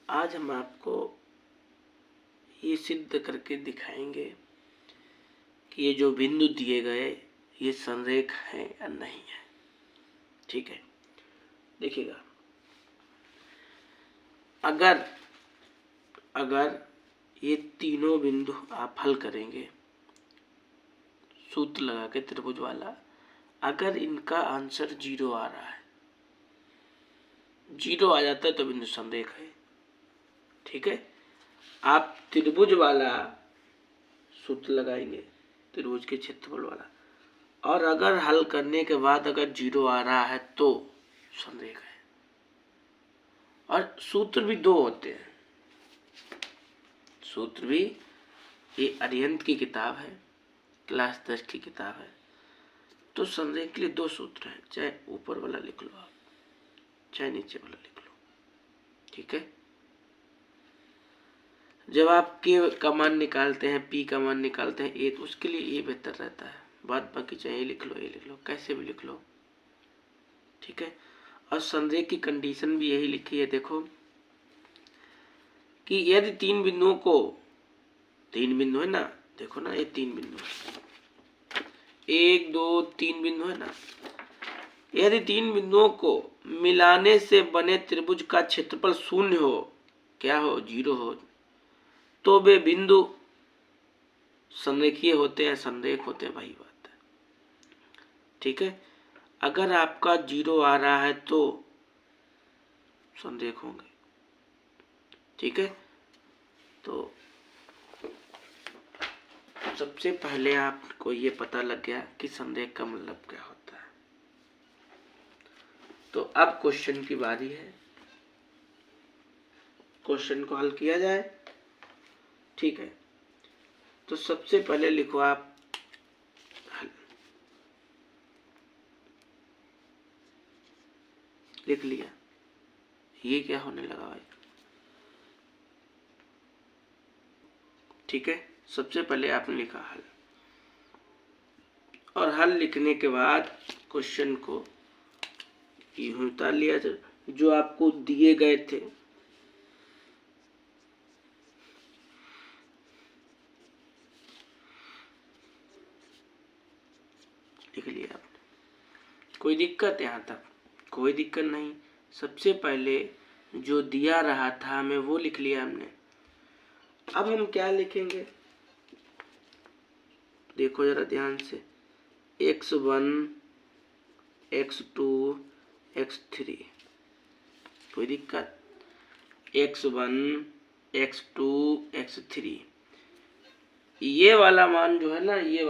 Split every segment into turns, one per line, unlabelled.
आज हम आपको ये सिद्ध करके दिखाएंगे कि ये जो बिंदु दिए गए ये संरेख है या नहीं है। ठीक है, देखिएगा, अगर ये तीनों बिंदु आप हल करेंगे सूत्र लगा के त्रिभुज वाला, अगर इनका आंसर 0 आ रहा है, 0 आ जाता है तो बिंदु संरेख है। ठीक है, आप त्रिभुज वाला सूत्र लगाएंगे, त्रिभुज के क्षेत्रफल वाला, और अगर हल करने के बाद अगर 0 आ रहा है तो संरेख है। और सूत्र भी 2 होते हैं, सूत्र भी, ये अरिहंत की किताब है, क्लास 10 की किताब है, तो संरेख के लिए 2 सूत्र हैं, चाहे ऊपर वाला लिख लो आप, चाहे नीचे वाला लिख लो। ठीक है, जब आप के का मान निकालते हैं, पी का मान निकालते हैं ए, तो उसके लिए ये बेहतर रहता है। बात बाकी चाहे ये लिख लो, कैसे भी लिख लो। ठीक है, और संरेख की कंडीशन भी यही लिखी है, देखो कि यदि 3 बिंदुओं को, 3 बिंदु है ना, देखो ना, ये 3 बिंदु है, 1 2 3 बिंदु है ना, यदि 3 बिंदुओं को मिलाने से बने त्रिभुज का क्षेत्रफल 0 हो, क्या हो, 0 हो, तो वे बिंदु संरेखीय होते हैं, संरेख होते हैं, वही बात है। ठीक है, अगर आपका 0 आ रहा है तो संरेख होंगे। ठीक है, तो सबसे पहले आपको ये पता लग गया कि संरेख का मतलब क्या होता है। तो अब क्वेश्चन की बारी है, क्वेश्चन को हल किया जाए। ठीक है, तो सबसे पहले लिखो आप हल, लिख लिया, ये क्या होने लगा भाई। ठीक है, सबसे पहले आपने लिखा हल, और हल लिखने के बाद क्वेश्चन को यूं उतार लिया जो आपको दिए गए थे। लिख लिया आपने, कोई दिक्कत यहाँ तक? कोई दिक्कत नहीं। सबसे पहले जो दिया रहा था हमें वो लिख लिया हमने। अब हम क्या लिखेंगे, देखो जरा ध्यान से, x1 x2 x3, कोई दिक्कत? x1 x2 x3, ये वाला मान जो है ना, ये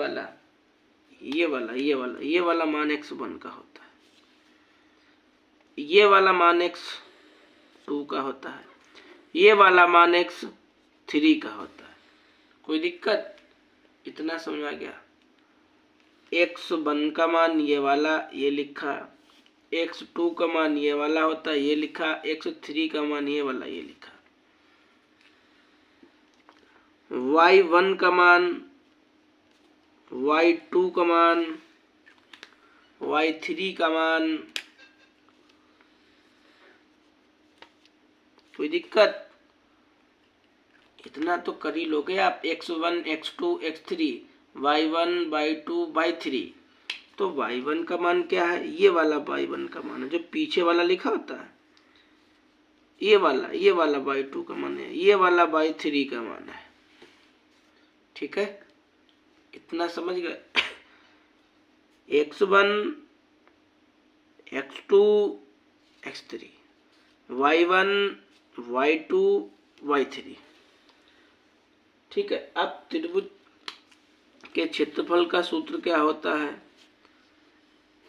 वाला मान x1 का होता है, ये वाला मान x2 का होता है, ये वाला मान x3 का होता है। कोई दिक्कत? इतना समझ आ गया। x1 का मान ये वाला, ये लिखा, x2 का मान ये वाला होता है, ये लिखा, x3 का मान ये वाला, ये लिखा। y1 का मान, y2 का मान, y3 का मान, कोई दिक्कत? इतना तो कर ही लोगे आप, x1 x2 x3, y1 y2 y3। तो y1 का मान क्या है, ये वाला y1 का मान है जो पीछे वाला लिखा होता है, ये वाला y2 का मान है, ये वाला y3 का मान है। ठीक है, इतना समझ गए? x1 x2 x3, y1 y2 y3। ठीक है, अब त्रिभुज के क्षेत्रफल का सूत्र क्या होता है,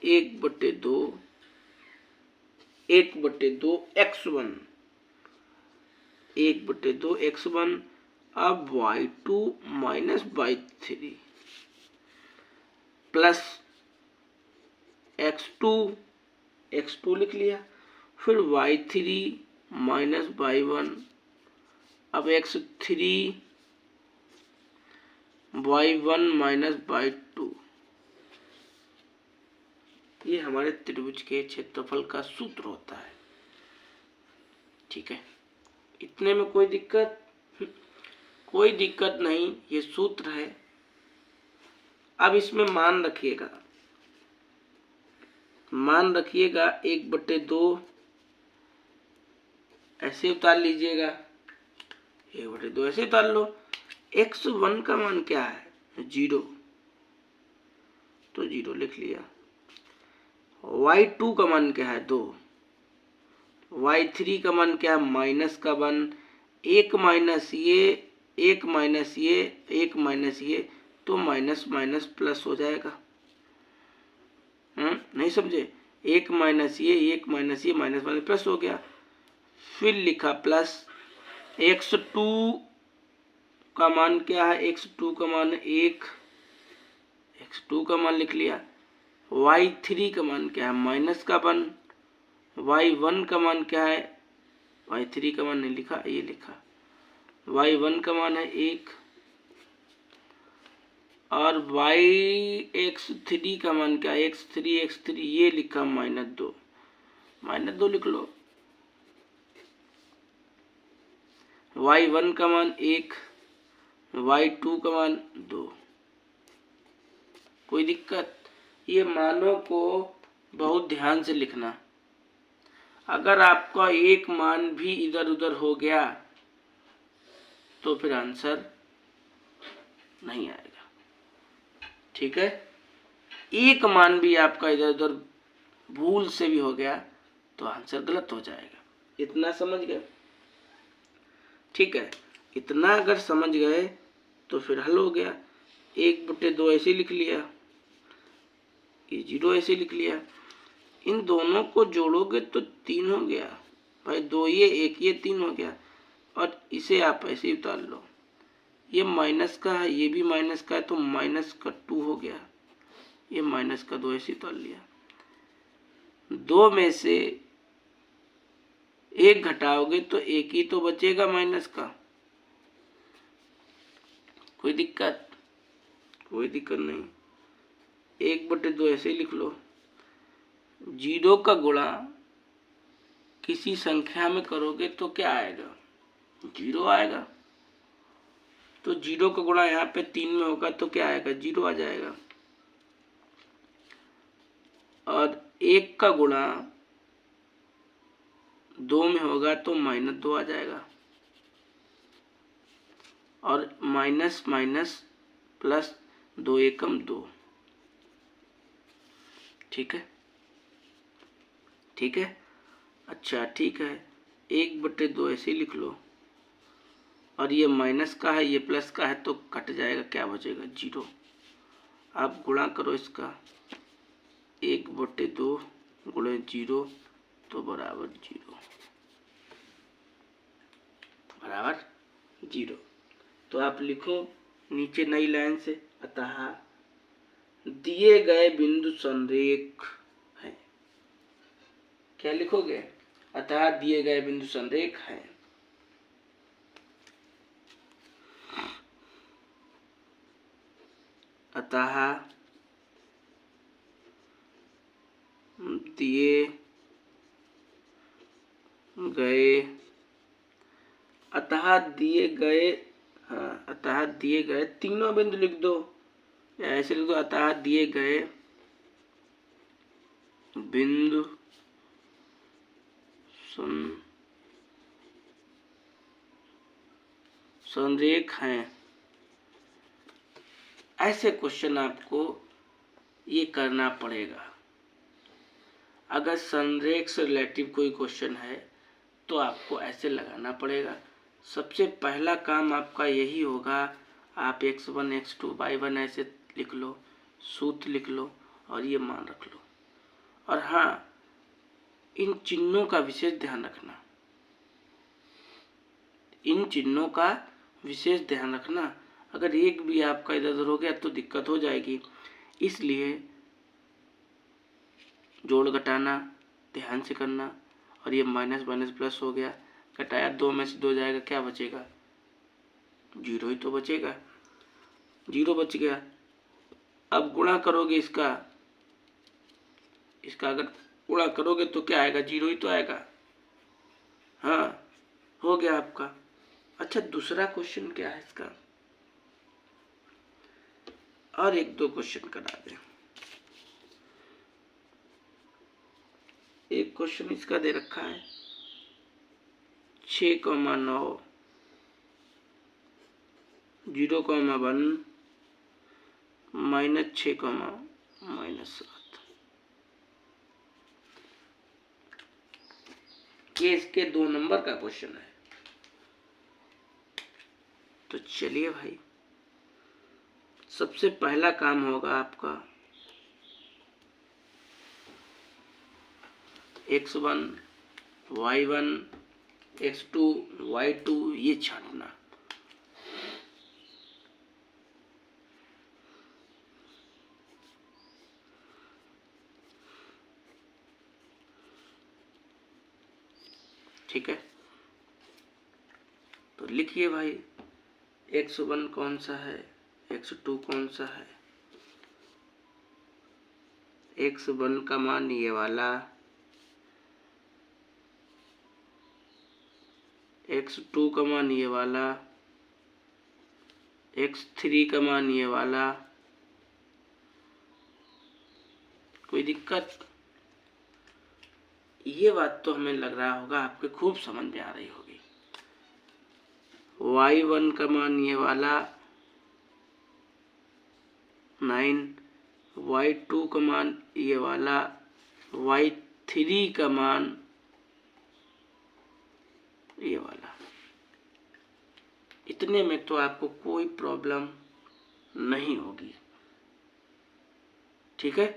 1/2 x1, 1/2 x1। अब y2 minus y3 plus x2 लिख लिया, फिर y3 माइनस y1, अब x3 y1 माइनस y2। ये हमारे त्रिभुज के क्षेत्रफल का सूत्र होता है। ठीक है, इतने में कोई दिक्कत? कोई दिक्कत नहीं, ये सूत्र है। अब इसमें मान रखिएगा, मान रखिएगा 1/2 ऐसे उतार लीजिएगा, 1/2 ऐसे उतार लो। x1 का मान क्या है? 0, तो 0 लिख लिया। y2 का मान क्या है? 2। y3 का मान क्या है? -1। 1 माइनस ये, 1 माइनस ये, 1 माइनस ये, तो माइनस माइनस प्लस हो जाएगा। नहीं समझे? 1 माइनस ये, 1 माइनस ये, माइनस माइनस प्लस हो गया। फिर लिखा प्लस। x2 का मान क्या है? x2 का मान 1, x2 का मान लिख लिया। y3 का मान क्या है? -1। y1 का मान क्या है? y3 का मान नहीं लिखा, ये लिखा। y1 का मान है 1 और x3 का मान क्या है? x3 ये लिखा -2, -2 लिख लो। y1 का मान 1, y2 का मान 2। कोई दिक्कत? ये मानों को बहुत ध्यान से लिखना। अगर आपका एक मान भी इधर उधर हो गया तो फिर आंसर नहीं आएगा। ठीक है? एक मान भी आपका इधर उधर भूल से भी हो गया तो आंसर गलत हो जाएगा। इतना समझ गए? ठीक है, इतना अगर समझ गए तो फिर हल हो गया। 1/2 ऐसे लिख लिया, ये 0 ऐसे लिख लिया। इन दोनों को जोड़ोगे तो 3 हो गया भाई, 2 ये 1 ये 3 हो गया। और इसे आप ऐसे ही उतार लो, ये माइनस का है, ये भी माइनस का है, तो -2 हो गया। ये -2 ऐसे उतार लिया। 2 में से 1 घटाओगे तो 1 ही तो बचेगा माइनस का। कोई दिक्कत? कोई दिक्कत नहीं। 1/2 ऐसे ही लिख लो। 0 का गुणा किसी संख्या में करोगे तो क्या आएगा? 0 आएगा। तो 0 का गुणा यहाँ पे 3 में होगा तो क्या आएगा? 0 आ जाएगा। और 1 का गुणा 2 में होगा तो -2 आ जाएगा। और माइनस माइनस प्लस 2 एकम 2। ठीक है? ठीक है? अच्छा ठीक है, 1/2 ऐसे ही लिख लो। और ये माइनस का है, ये प्लस का है, तो कट जाएगा, क्या बचेगा? 0। आप गुणा करो इसका, 1/2 गुणे 0 तो बराबर 0, बराबर 0। तो आप लिखो नीचे नई लाइन से, अतः दिए गए बिंदु संरेख है। क्या लिखोगे? अतः दिए गए बिंदु संरेख है। अतः दिए गए, अतः दिए गए, हाँ, अतः दिए गए तीनों बिंदु लिख दो, या ऐसे लिख दो, अतः दिए गए बिंदु संरेख हैं। ऐसे क्वेश्चन आपको ये करना पड़ेगा। अगर संरेख से रिलेटिव कोई क्वेश्चन है तो आपको ऐसे लगाना पड़ेगा। सबसे पहला काम आपका यही होगा, आप x1 x2 y1 ऐसे लिख लो, सूत्र लिख लो और ये मान रख लो। और हाँ, इन चिन्हों का विशेष ध्यान रखना, इन चिन्हों का विशेष ध्यान रखना। अगर एक भी आपका इधर उधर हो गया तो दिक्कत हो जाएगी। इसलिए जोड़ घटाना ध्यान से करना। और ये माइनस माइनस प्लस हो गया, घटाया 2 में से 2 जाएगा, क्या बचेगा? 0 ही तो बचेगा। 0 बच गया। अब गुणा करोगे इसका अगर गुणा करोगे तो क्या आएगा? 0 ही तो आएगा। हाँ, हो हो गया आपका। अच्छा, दूसरा क्वेश्चन क्या है इसका, और एक दो क्वेश्चन करा दें। एक क्वेश्चन इसका दे रखा है 6,9 0,1 -6,-7। ये इसके 2 नंबर का क्वेश्चन है। तो चलिए भाई, सबसे पहला काम होगा आपका x1 y1 x2 y2 ये छांटना। ठीक है, तो लिखिए भाई x1 कौन सा है, x2 कौन सा है। x1 का मान ये वाला, x2 का मान ये वाला, x3 का मान ये वाला। कोई दिक्कत? ये बात तो हमें लग रहा होगा आपके खूब समझ में आ रही होगी। y1 का मान ये वाला 9, y2 का मान ये वाला, y3 का मान ये वाला। इतने में तो आपको कोई प्रॉब्लम नहीं होगी। ठीक है,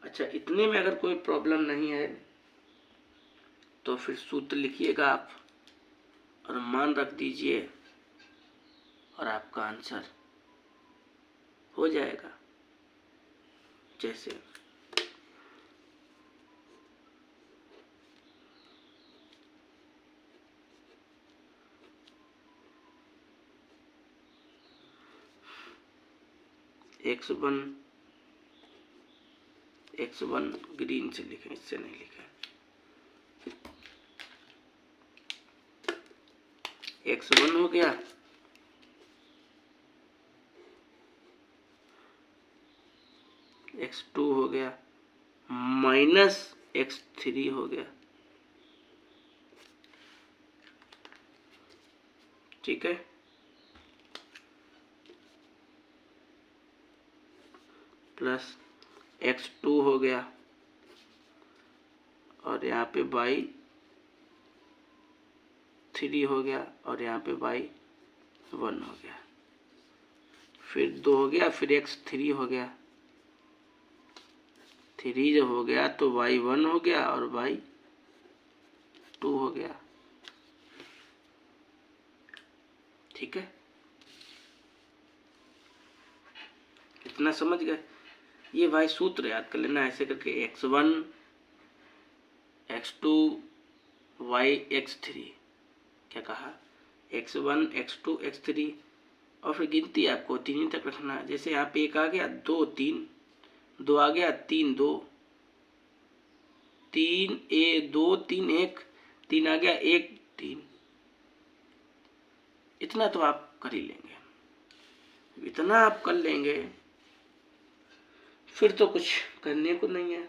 अच्छा, इतने में अगर कोई प्रॉब्लम नहीं है तो फिर सूत्र लिखिएगा आप और मान रख दीजिए और आपका आंसर हो जाएगा। जैसे x1 ग्रीन से लिखें, इससे नहीं लिखें। x1 हो गया, x2 हो गया, माइनस x3 हो गया। ठीक है, प्लस x2 हो गया और यहाँ पे y3 हो गया और यहाँ पे y1 हो गया, फिर 2 हो गया, फिर x3 हो गया। 3 जब हो गया तो y1 हो गया और y2 हो गया। ठीक है, इतना समझ गए? ये भाई सूत्र याद कर लेना ऐसे करके, x1 x2 x3। क्या कहा? x1 x2 x3 और फिर गिनती आपको 3 तक रखना है। जैसे यहाँ पे 1 आ गया, 2 3, 2 आ गया, 3 2, 3 2 3 1, 3 आ गया, 1 3। इतना तो आप कर ही लेंगे। इतना आप कर लेंगे फिर तो कुछ करने को नहीं है,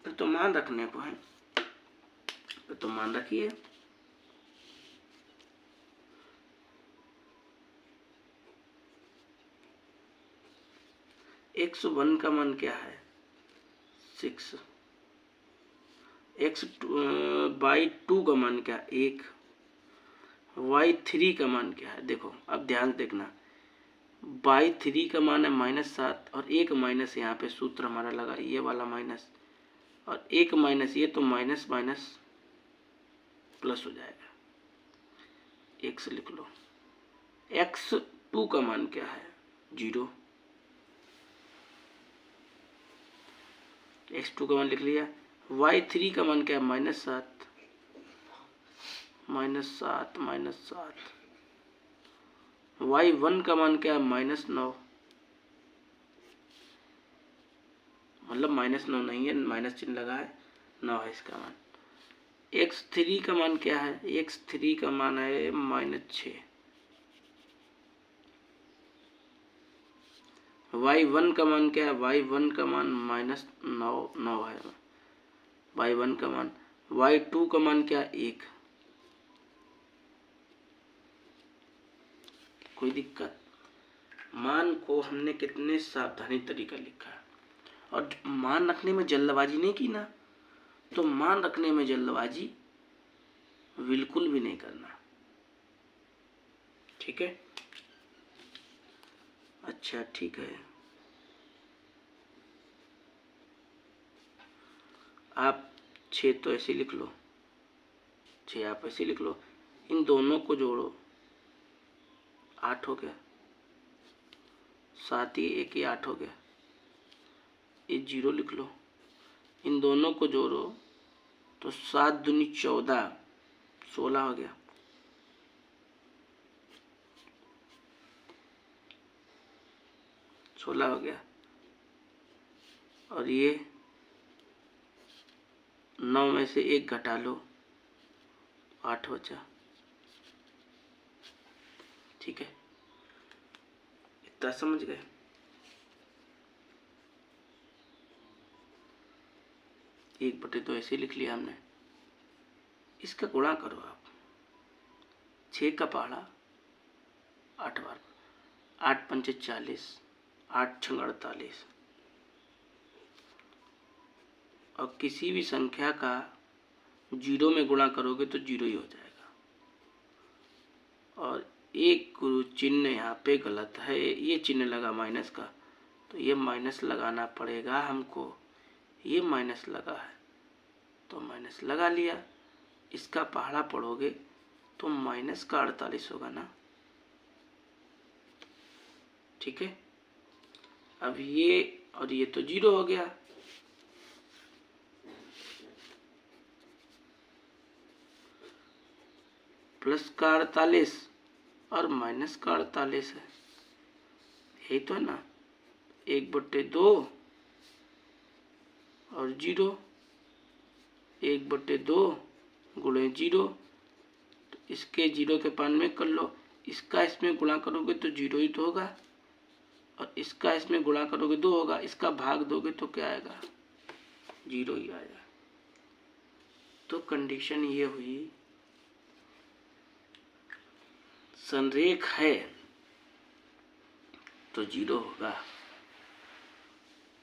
फिर तो मान रखने को है। फिर तो मान रखिए। x1 का मान क्या है? 6। y2 का मान क्या? 1। y3 का मान क्या है? देखो अब ध्यान देखना, y3 का मान है -7 और एक माइनस यहाँ पे सूत्र हमारा लगा, ये वाला माइनस और एक माइनस ये, तो माइनस माइनस प्लस हो जाएगा। x लिख लो। x2 का मान क्या है? 0। x2 का मान लिख लिया। y3 का मान क्या है? -7 -7। y1 का मान क्या है? -9। मतलब -9 नहीं है, माइनस चिन्ह लगा है, 9 है इसका मान। x3 का मान क्या है? x3 का मान है -6। y1 का मान क्या है? y1 का मान -9 है y1 का मान। y2 का मान क्या? 1। कोई दिक्कत? मान को हमने कितने सावधानी तरीका लिखा है, और मान रखने में जल्दबाजी नहीं की ना, तो मान रखने में जल्दबाजी बिल्कुल भी नहीं करना, ठीक है? अच्छा ठीक है, आप 6 तो ऐसे लिख लो, 6 आप ऐसे लिख लो, इन दोनों को जोड़ो, 8 हो गया, 7 ही 1 ही 8 हो गया, ये 0 लिख लो, इन दोनों को जोड़ो तो 7 दूनी 14, 16 हो गया। सोलह हो गया, और ये 9 में से 1 घटा लो, 8 बचा, ठीक है? इतना समझ गए? एक बटे तो ऐसे लिख लिया हमने, इसका गुणा करो आप, 6 का पहाड़ा 8 बार, 8 पंचे 40, 8 छंग 48, और किसी भी संख्या का 0 में गुणा करोगे तो 0 ही हो जाएगा। और एक गुरु चिन्ह यहाँ पे गलत है, ये चिन्ह लगा माइनस का, तो ये माइनस लगाना पड़ेगा हमको, ये माइनस लगा है तो माइनस लगा लिया, इसका पहाड़ा पढ़ोगे तो माइनस का 48 होगा ना, ठीक है? अब ये और ये तो 0 हो गया, प्लस का 48 और माइनस का 48 है, यही तो है ना, 1/2 और 0, 1/2 गुणे 0, तो इसके 0 के पान में कर लो, इसका इसमें गुणा करोगे तो 0 ही तो होगा, और इसका इसमें गुणा करोगे 2 होगा, इसका भाग दोगे तो क्या आएगा? 0 ही आएगा। तो कंडीशन ये हुई, संरेख है तो 0 होगा,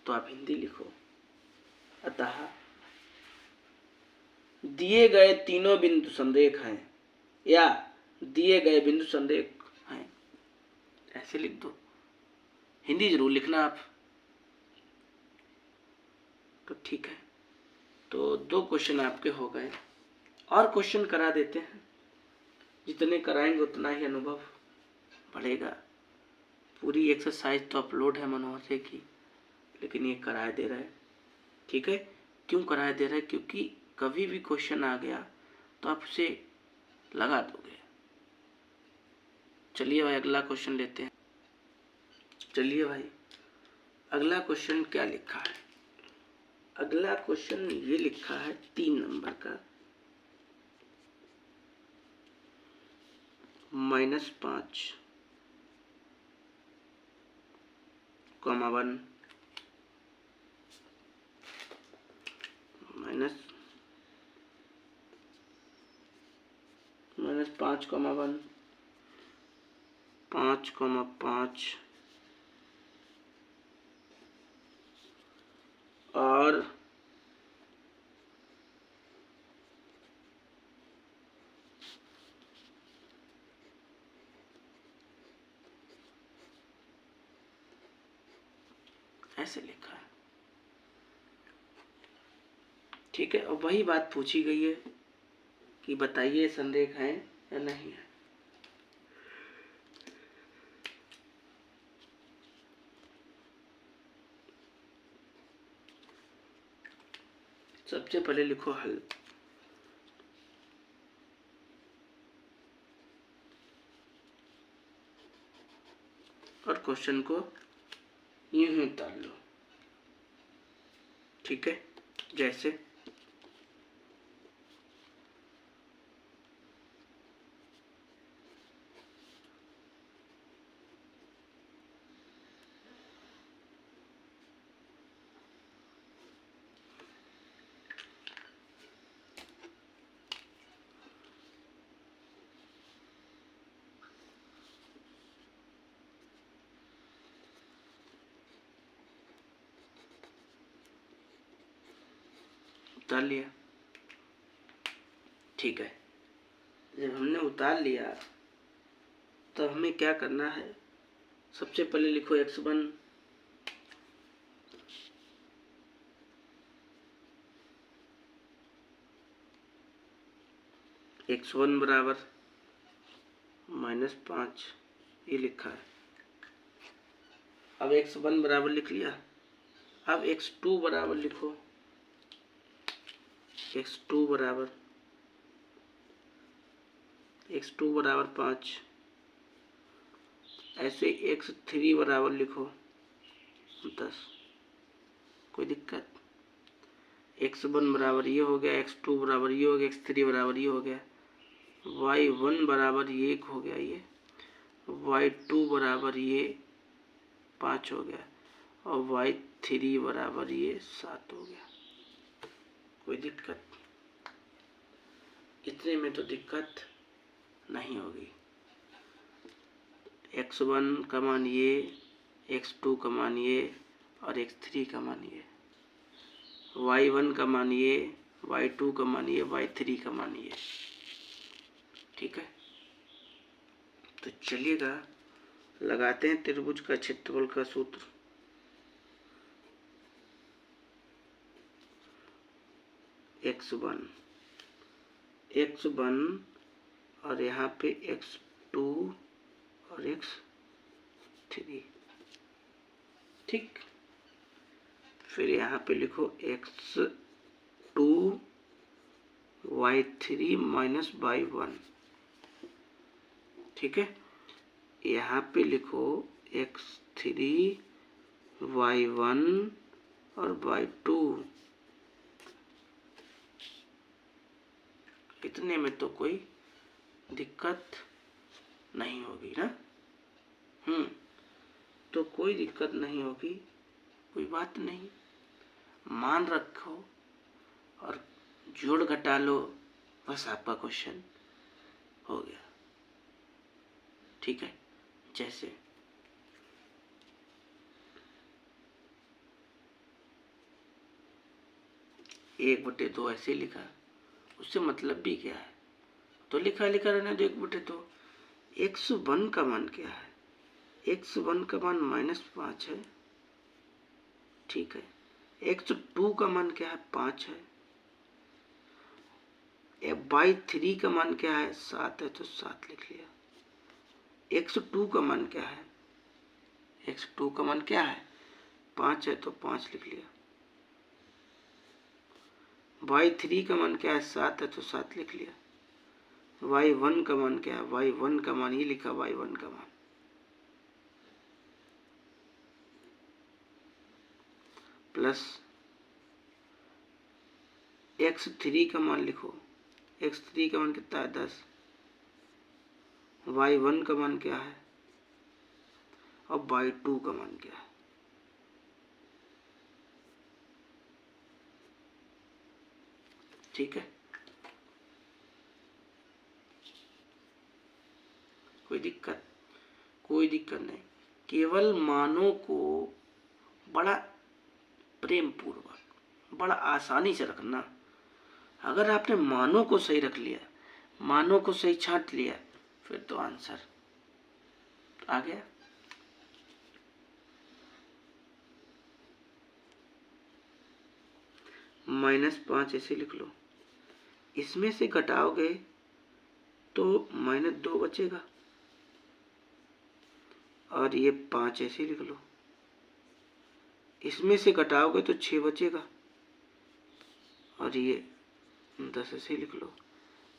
तो आप हिंदी लिखो, अतः दिए गए तीनों बिंदु संरेख हैं, या दिए गए बिंदु संरेख हैं, ऐसे लिख दो, हिंदी जरूर लिखना आप, तो ठीक है। तो 2 क्वेश्चन आपके हो गए, और क्वेश्चन करा देते हैं, जितने कराएंगे उतना ही अनुभव बढ़ेगा। पूरी एक्सरसाइज तो अपलोड है मनोहर से की, लेकिन ये कराए दे रहा है, ठीक है? क्यों कराए दे रहा है? क्योंकि कभी भी क्वेश्चन आ गया तो आप उसे लगा दोगे। चलिए भाई अगला क्वेश्चन लेते हैं। चलिए भाई अगला क्वेश्चन क्या लिखा है? अगला क्वेश्चन ये लिखा है 3 नंबर का, -5, -1, -5, 5, और ऐसे लिखा है, ठीक है? और वही बात पूछी गई है कि बताइए संरेख है या नहीं है। सबसे पहले लिखो हल, और क्वेश्चन को यूं ही उतार लो, ठीक है? जैसे उतार लिया। ठीक है, जब हमने उतार लिया तो हमें क्या करना है, सबसे पहले लिखो x1 बराबर -5, ये लिखा है। अब x1 बराबर लिख लिया। अब x2 बराबर लिखो, x2 बराबर 5। ऐसे x3 बराबर लिखो 10। कोई दिक्कत? x1 बराबर ये हो गया, x2 बराबर ये हो गया, x3 बराबर ये हो गया, y1 बराबर ये हो गया, ये y2 बराबर ये 5 हो गया और y3 बराबर ये 7 हो गया। कोई दिक्कत? इतने में तो दिक्कत नहीं होगी। x1 का मान ये, x2 का मान ये और x3 का मान ये, y1 का मान ये, y2 का मान ये, y3 का मान ये। ठीक है, तो चलिएगा लगाते हैं त्रिभुज का क्षेत्रफल का सूत्र। x1 और यहाँ पे x2 और x3। ठीक, फिर यहाँ पे लिखो x2 y3 माइनस y1। ठीक है, यहाँ पे लिखो x3 y1 और y2। इतने में तो कोई दिक्कत नहीं होगी ना। तो कोई दिक्कत नहीं होगी, कोई बात नहीं, मान रखो और जोड़ घटा लो, बस आपका क्वेश्चन हो गया। ठीक है, जैसे 1/2 ऐसे लिखा, उससे मतलब भी क्या है, तो लिखा रहने दो 1/2। x1 का मान क्या है, x1 का मान -5 है। ठीक है, x2 का मान क्या है, 5 है। y3 का मान क्या है, 7 है, तो 7 लिख लिया। x2 का मान क्या है, x2 का मान क्या है, 5 है, तो 5 लिख लिया। y3 का मान क्या है, 7 है, तो 7 लिख लिया। y1 का मान क्या है, y1 का मान ये लिखा, y1 का मान प्लस x3 का मान लिखो, x3 का मान कितना है, 10। y1 का मान क्या है और y2 का मान क्या है। ठीक है, कोई दिक्कत? कोई दिक्कत नहीं, केवल मानों को बड़ा प्रेम पूर्वक, बड़ा आसानी से रखना। अगर आपने मानों को सही रख लिया, मानों को सही छांट लिया, फिर तो आंसर आ गया। -5 ऐसे लिख लो, इसमें से घटाओगे तो -2 बचेगा और ये 5 ऐसे लिख लो, इसमें से घटाओगे तो 6 बचेगा और ये 10 ऐसे लिख लो,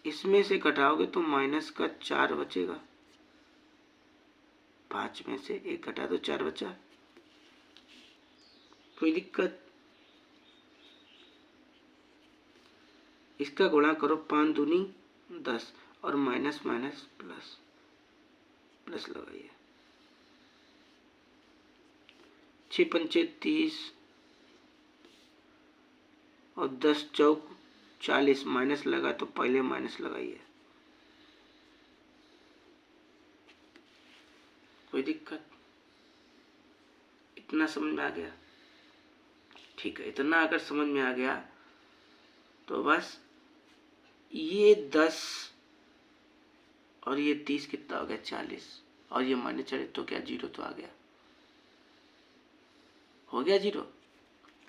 इसमें से घटाओगे तो -4 बचेगा, 5 में से 1 घटा दो, 4 बचा। कोई दिक्कत? इसका गुणा करो, 5 दूनी 10 और माइनस माइनस प्लस, प्लस लगाइए। 6 पंचे 30 और 10 चौक 40, माइनस लगा तो पहले माइनस लगाइए। कोई दिक्कत? इतना समझ में आ गया? ठीक है, इतना अगर समझ में आ गया तो बस ये 10 और ये 30 कितना हो गया 40, और ये माइनस 40 तो क्या जीरो तो आ गया, हो गया जीरो।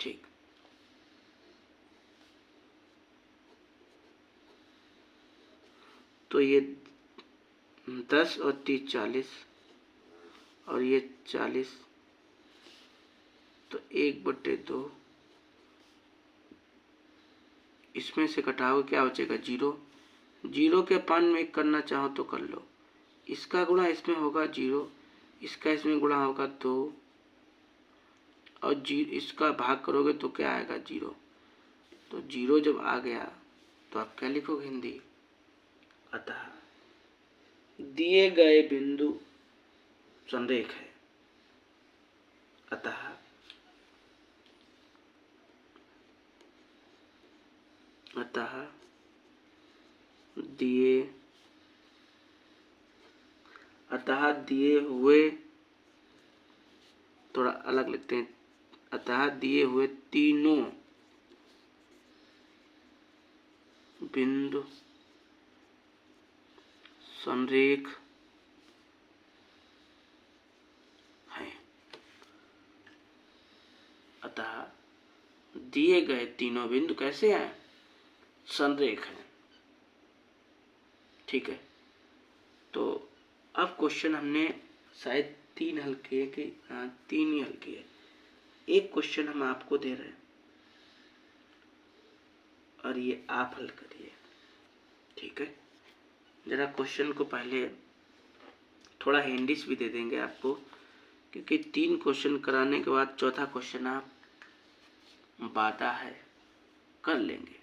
ठीक, तो ये 10 और 30 40, और ये 40, तो 1/2, इसमें से घटाओगे क्या बचेगा जीरो। जीरो के पान में एक करना चाहो तो कर लो, इसका गुणा इसमें होगा जीरो, इसका इसमें गुणा होगा 2, और इसका भाग करोगे तो क्या आएगा जीरो। तो जीरो जब आ गया तो आप क्या लिखोगे हिंदी, अतः दिए गए बिंदु संरेख है, अतः दिए हुए, थोड़ा अलग लिखते हैं, अतः दिए हुए तीनों बिंदु संरेख है। अतः दिए गए तीनों बिंदु कैसे हैं, संरेख हैं। ठीक है, तो अब क्वेश्चन हमने शायद 3 हल किए कि 3 ही हल किए, एक क्वेश्चन हम आपको दे रहे हैं और ये आप हल करिए। ठीक है, जरा क्वेश्चन को पहले थोड़ा हिंदिस भी दे देंगे आपको, क्योंकि 3 क्वेश्चन कराने के बाद चौथा क्वेश्चन आप वादा है कर लेंगे।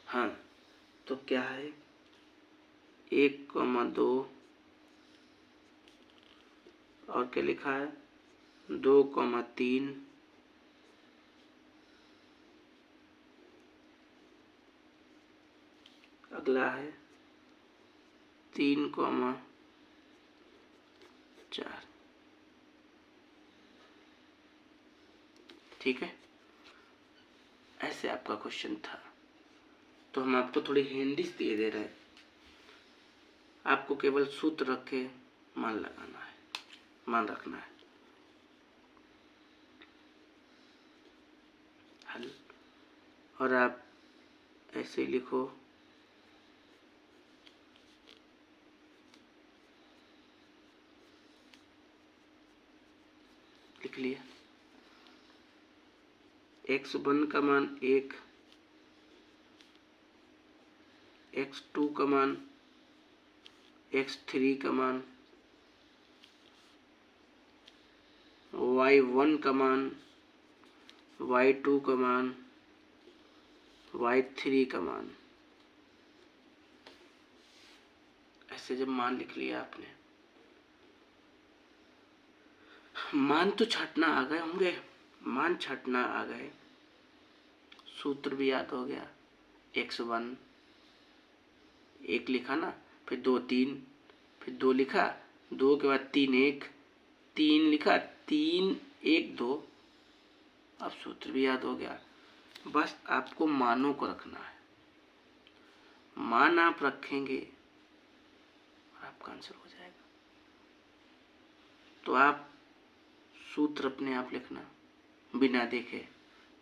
हाँ, तो क्या है 1,2 और क्या लिखा है 2,3, अगला है 3,4। ठीक है, ऐसे आपका क्वेश्चन था। तो हम आपको थोड़ी हिंदिस दे दे रहे हैं, आपको केवल सूत्र रख के मान लगाना है, मान रखना है। हल, और आप ऐसे ही लिखो, लिख लिया। x1 का मान 1, x2 का मान, x3 का मान, y1 का मान, y2 का मान, y3 का मान। ऐसे जब मान लिख लिया आपने, मान तो छाटना आ गए होंगे, मान छाटना आ गए, सूत्र भी याद हो गया। x1 1 लिखा ना, फिर 2 3, फिर 2 लिखा, 2 के बाद 3 1, 3 लिखा, 3 1 2, अब सूत्र भी याद हो गया। बस आपको मानों को रखना है, मान आप रखेंगे आपका आंसर हो जाएगा। तो आप सूत्र अपने आप लिखना, बिना देखे,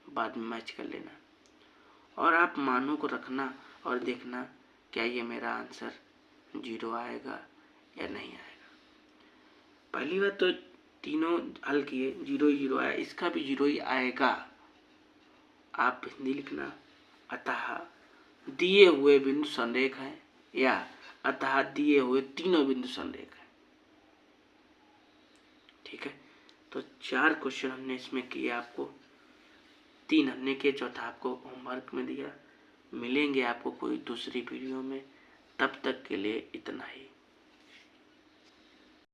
बाद में मैच कर लेना, और आप मानों को रखना और देखना क्या ये मेरा आंसर 0 आएगा या नहीं आएगा। पहली बात तो तीनों हल किए 0 ही 0 आया, इसका भी 0 ही आएगा। आप हिंदी लिखना, अतः दिए हुए बिंदु संरेख है, या अतः दिए हुए तीनों बिंदु संरेख है। ठीक है, तो 4 क्वेश्चन हमने इसमें किए, आपको 3 हमने किए, चौथा आपको होमवर्क में दिया। मिलेंगे आपको कोई दूसरी वीडियो में, तब तक के लिए इतना ही।